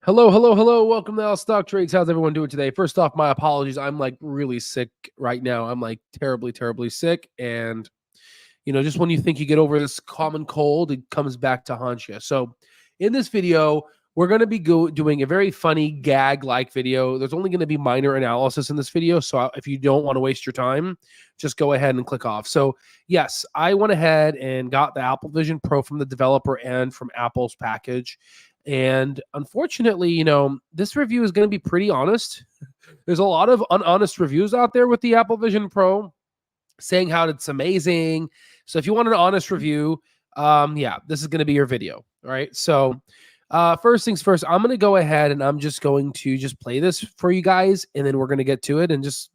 Hello, hello, hello. Welcome to All Stock Trades. How's everyone doing today? First off, my apologies. I'm like really sick right now. I'm like terribly, terribly sick. And, just when you think you get over this common cold, it comes back to haunt you. So in this video, we're going to be doing a very funny gag-like video. There's only going to be minor analysis in this video. So if you don't want to waste your time, just go ahead and click off. So yes, I went ahead and got the Apple Vision Pro from the developer and from Apple's package. And unfortunately, this review is going to be pretty honest. There's a lot of unhonest reviews out there with the Apple Vision Pro saying how it's amazing. So if you want an honest review, this is going to be your video. All right. So first things first, I'm going to go ahead and I'm just going to just play this for you guys. And then we're going to get to it and just,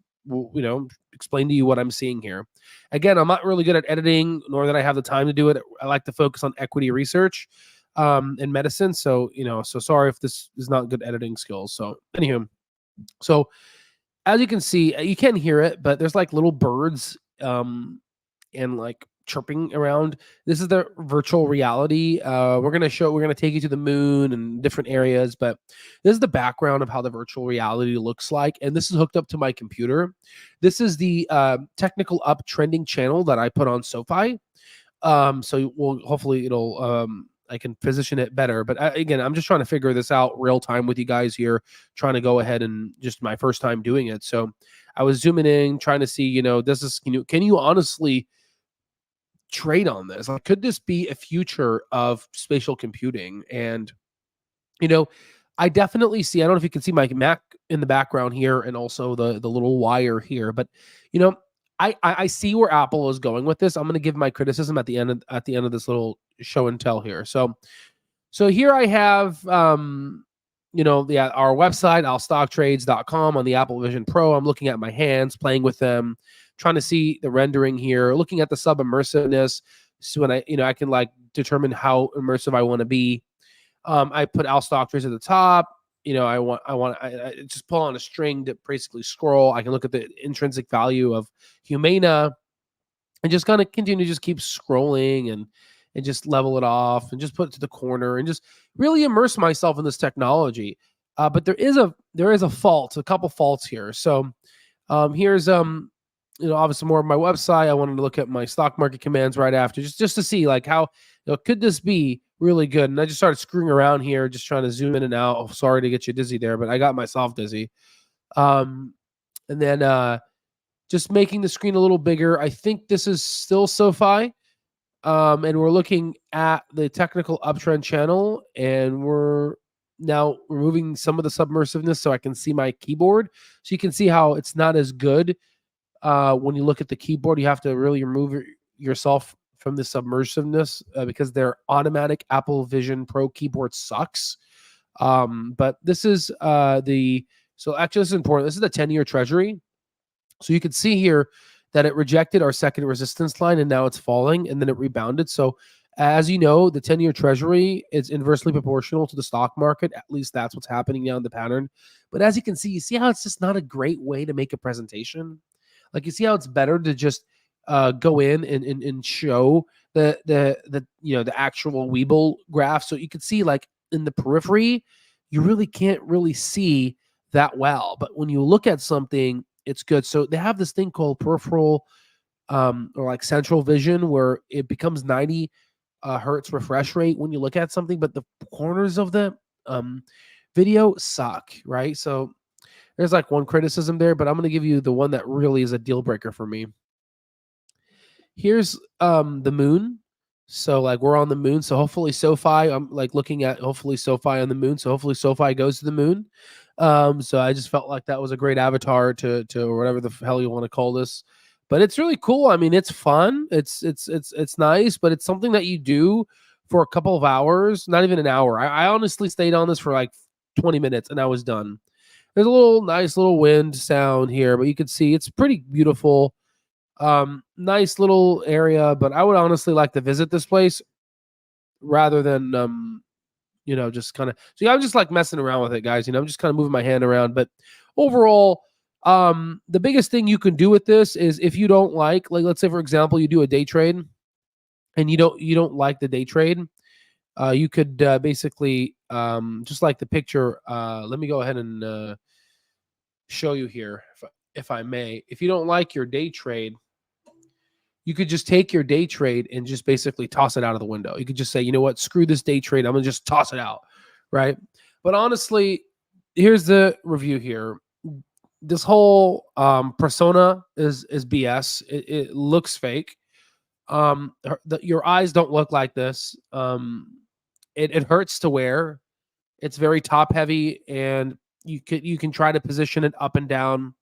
explain to you what I'm seeing here. Again, I'm not really good at editing, nor that I have the time to do it. I like to focus on equity research in medicine. So, so sorry if this is not good editing skills. So anywho, so as you can see, you can't hear it, but there's like little birds and like chirping around. This is the virtual reality. We're going to take you to the moon and different areas, but this is the background of how the virtual reality looks like. And this is hooked up to my computer. This is the technical uptrending channel that I put on Sofi. So hopefully it'll, I can position it better. But again, I'm just trying to figure this out real time with you guys here, trying to go ahead and just my first time doing it. So I was zooming in, trying to see, can you honestly trade on this? Like, could this be a future of spatial computing? And, I definitely see, I don't know if you can see my Mac in the background here and also the little wire here, but, I see where Apple is going with this. I'm going to give my criticism at the end of this little show and tell here. So here I have, our website, allstocktrades.com on the Apple Vision Pro. I'm looking at my hands, playing with them, trying to see the rendering here, looking at the sub immersiveness. So when I can like determine how immersive I want to be. I put Al Stock Trades at the top. I just pull on a string to basically scroll. I can look at the intrinsic value of Humana and just kind of continue to just keep scrolling and just level it off and just put it to the corner and just really immerse myself in this technology. But there is a fault, a couple faults here. So here's obviously more of my website. I wanted to look at my stock market commands right after just to see like how could this be really good. And I just started screwing around here, just trying to zoom in and out. Oh, sorry to get you dizzy there, but I got myself dizzy. And then just making the screen a little bigger. I think this is still Sofi. And we're looking at the technical uptrend channel, and we're now removing some of the submersiveness so I can see my keyboard. So you can see how it's not as good when you look at the keyboard. You have to really remove yourself from the submersiveness because their automatic Apple Vision Pro keyboard sucks. But this is so actually this is important. This is the 10-year treasury. So you can see here that it rejected our second resistance line and now it's falling and then it rebounded. So as you know, the 10-year treasury is inversely proportional to the stock market. At least that's what's happening now in the pattern. But as you see how it's just not a great way to make a presentation. Like you see how it's better to just go in and show the actual Weeble graph. So you can see like in the periphery, you really can't really see that well. But when you look at something, it's good. So they have this thing called peripheral or like central vision where it becomes 90 hertz refresh rate when you look at something, but the corners of the video suck, right? So there's like one criticism there, but I'm going to give you the one that really is a deal breaker for me. Here's the moon. So like we're on the moon. So hopefully Sofi, I'm like looking at hopefully Sofi on the moon. So hopefully Sofi goes to the moon. So I just felt like that was a great avatar to whatever the hell you want to call this. But it's really cool. I mean, it's fun. It's nice, but it's something that you do for a couple of hours, not even an hour. I honestly stayed on this for like 20 minutes and I was done. There's a nice little wind sound here, but you can see it's pretty beautiful. Nice little area, but I would honestly like to visit this place rather than just kind of. So yeah, I'm just like messing around with it, guys. I'm just kind of moving my hand around. But overall, the biggest thing you can do with this is if you don't like let's say for example, you do a day trade and you don't like the day trade, you could basically just like the picture. Let me go ahead and show you here, if I may. If you don't like your day trade, you could just take your day trade and just basically toss it out of the window. You could just say, you know what, screw this day trade. I'm gonna just toss it out, right? But honestly, here's the review here. This whole persona is BS. It looks fake. Your eyes don't look like this. It hurts to wear. It's very top heavy, and you can try to position it up and down.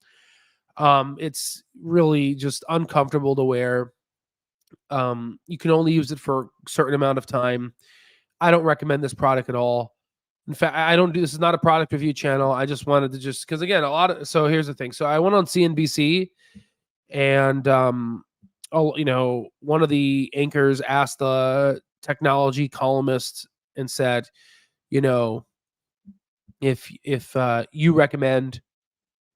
It's really just uncomfortable to wear. You can only use it for a certain amount of time. I don't recommend this product at all. In fact, I don't do this is not a product review channel. I just wanted to just because again, a lot of so here's the thing. So I went on CNBC and one of the anchors asked the technology columnist and said, you know, if you recommend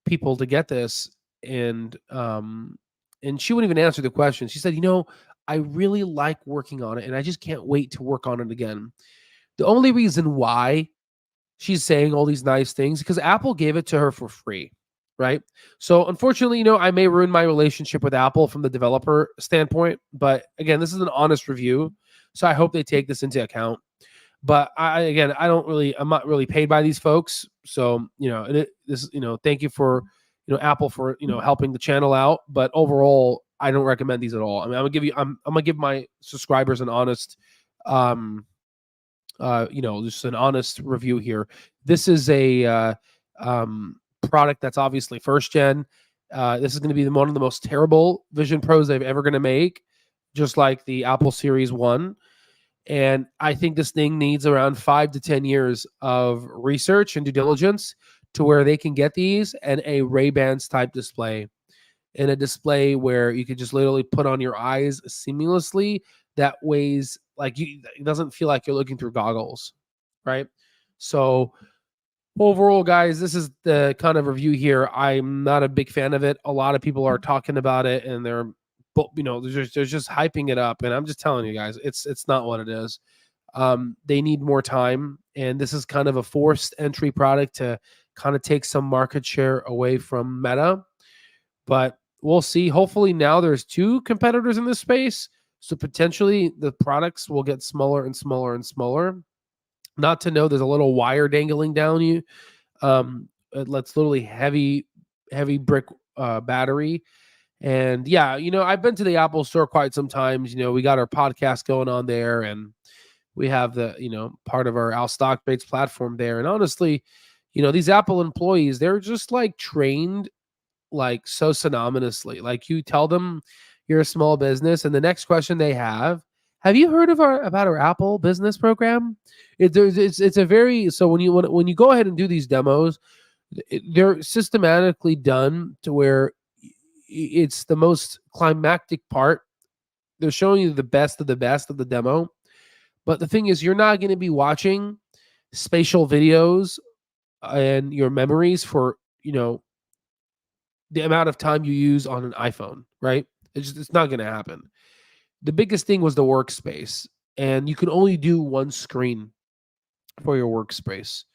people to get this, and she wouldn't even answer the question. She said, I really like working on it and I just can't wait to work on it again. The only reason why she's saying all these nice things because Apple gave it to her for free, right? So unfortunately, I may ruin my relationship with Apple from the developer standpoint, but again, this is an honest review, so I hope they take this into account. But I'm not really paid by these folks, so thank you for Apple for helping the channel out, but overall, I don't recommend these at all. I mean, I'm gonna give my subscribers an honest just an honest review here. This is a product that's obviously first gen. This is going to be one of the most terrible Vision Pros they've ever going to make, just like the Apple Series 1. And I think this thing needs around 5 to 10 years of research and due diligence to where they can get these and a Ray-Bans type display, in a display where you could just literally put on your eyes seamlessly that weighs like it doesn't feel like you're looking through goggles, right? So overall, guys, this is the kind of review here. I'm not a big fan of it. A lot of people are talking about it and they're just hyping it up, and I'm just telling you guys, it's not what it is. They need more time, and this is kind of a forced entry product to kind of take some market share away from Meta, but we'll see. Hopefully now there's 2 competitors in this space, so potentially the products will get smaller and smaller and smaller. Not to know there's a little wire dangling down you. That's literally heavy brick battery. And yeah, I've been to the Apple store quite some times. We got our podcast going on there, and we have the part of our Stock Trades platform there. And honestly, these Apple employees, they're just like trained like so synonymously. Like you tell them you're a small business, and the next question they have you heard of about our Apple business program? It's a very so when you go ahead and do these demos, they're systematically done to where it's the most climactic part. They're showing you the best of the demo, but the thing is, you're not going to be watching spatial videos and your memories for the amount of time you use on an iPhone, right? It's not going to happen. The biggest thing was the workspace, and you can only do one screen for your workspace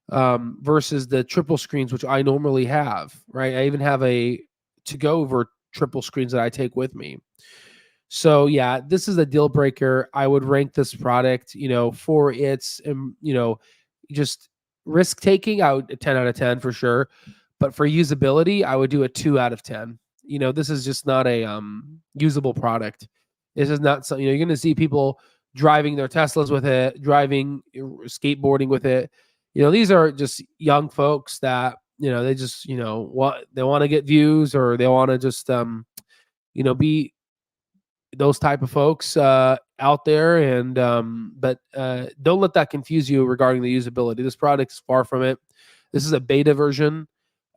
versus the triple screens, which I normally have, right? I even have a to-go over triple screens that I take with me. So yeah, this is a deal breaker. I would rank this product, for its, just risk taking. I would a 10 out of 10 for sure. But for usability, I would do a 2 out of 10. This is just not a usable product. This is not something you're going to see people driving their Teslas with it, driving, skateboarding with it. These are just young folks that they just want to get views, or they want to just be those type of folks out there. And but don't let that confuse you regarding the usability. This product is far from it. This is a beta version.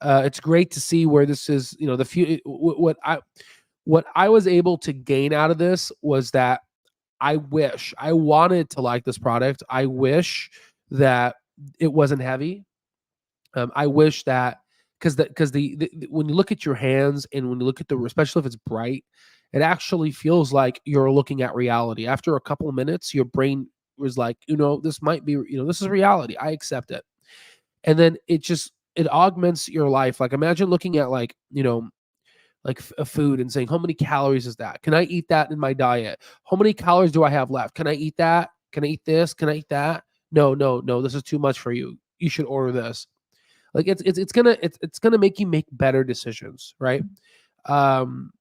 It's great to see where this is. The few what I was able to gain out of this was that I wanted to like this product. I wish that it wasn't heavy. I wish that because the when you look at your hands, and when you look at especially if it's bright it actually feels like you're looking at reality. After a couple of minutes, your brain was like, this might be, this is reality. I accept it. And then it augments your life. Like imagine looking at like, like a food and saying, how many calories is that? Can I eat that in my diet? How many calories do I have left? Can I eat that? Can I eat this? Can I eat that? No, no, no. This is too much for you. You should order this. Like it's gonna make you make better decisions, right? Um,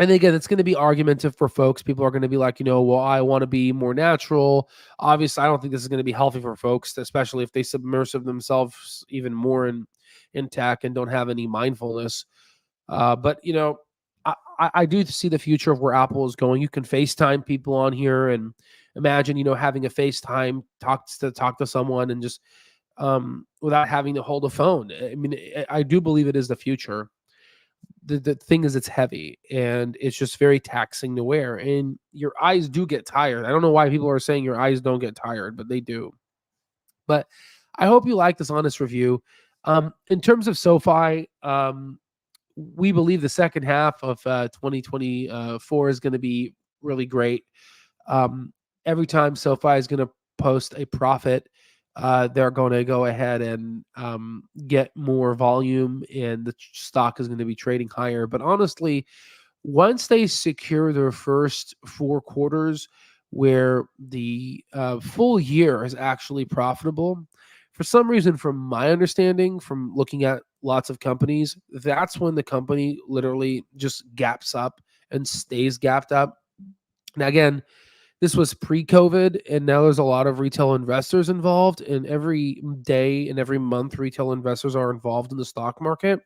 and again, it's going to be argumentative for folks. People are going to be like, well, I want to be more natural. Obviously, I don't think this is going to be healthy for folks, especially if they submerge themselves even more in tech and don't have any mindfulness. But I do see the future of where Apple is going. You can FaceTime people on here, and imagine having a FaceTime talk to someone and just without having to hold a phone. I mean, I do believe it is the future. The thing is, it's heavy and it's just very taxing to wear, and your eyes do get tired. I don't know why people are saying your eyes don't get tired, but they do. But I hope you like this honest review. In terms of SoFi, we believe the second half of 2024 is going to be really great. Every time SoFi is going to post a profit, they're going to go ahead and get more volume, and the stock is going to be trading higher. But honestly, once they secure their first 4 quarters where the full year is actually profitable, for some reason, from my understanding, from looking at lots of companies, that's when the company literally just gaps up and stays gapped up. Now, again, this was pre-COVID, and now there's a lot of retail investors involved. And every day and every month, retail investors are involved in the stock market.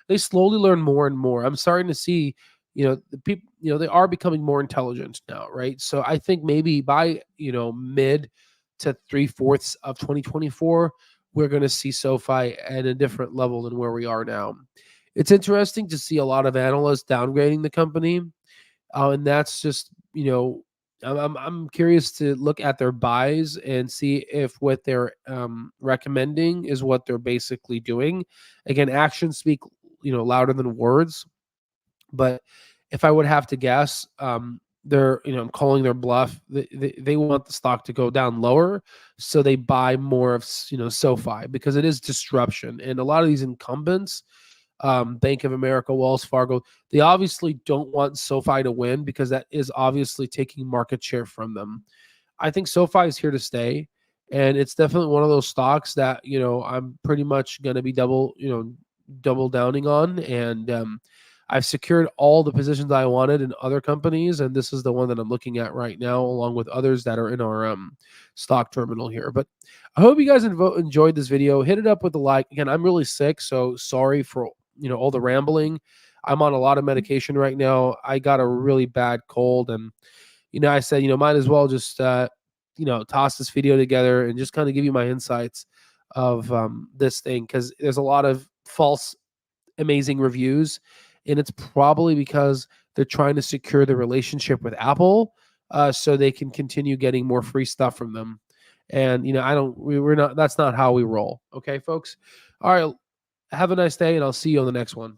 They slowly learn more and more. I'm starting to see, the people, they are becoming more intelligent now, right? So I think maybe by mid to 3/4 of 2024, we're going to see SoFi at a different level than where we are now. It's interesting to see a lot of analysts downgrading the company, and that's just I'm curious to look at their buys and see if what they're recommending is what they're basically doing. Again, actions speak louder than words. But if I would have to guess, they're calling their bluff. They want the stock to go down lower, so they buy more of SoFi because it is disruption, and a lot of these incumbents, Bank of America, Wells Fargo, they obviously don't want SoFi to win because that is obviously taking market share from them. I think SoFi is here to stay, and it's definitely one of those stocks that I'm pretty much going to be double downing on, and I've secured all the positions I wanted in other companies, and this is the one that I'm looking at right now, along with others that are in our stock terminal here. But I hope you guys enjoyed this video. Hit it up with a like. Again, I'm really sick, so sorry for all the rambling. I'm on a lot of medication right now. I got a really bad cold, and I said might as well just toss this video together and just kind of give you my insights of this thing, because there's a lot of false amazing reviews, and it's probably because they're trying to secure the relationship with Apple, so they can continue getting more free stuff from them. And we're not, that's not how we roll. Okay, folks. All right, have a nice day, and I'll see you on the next one.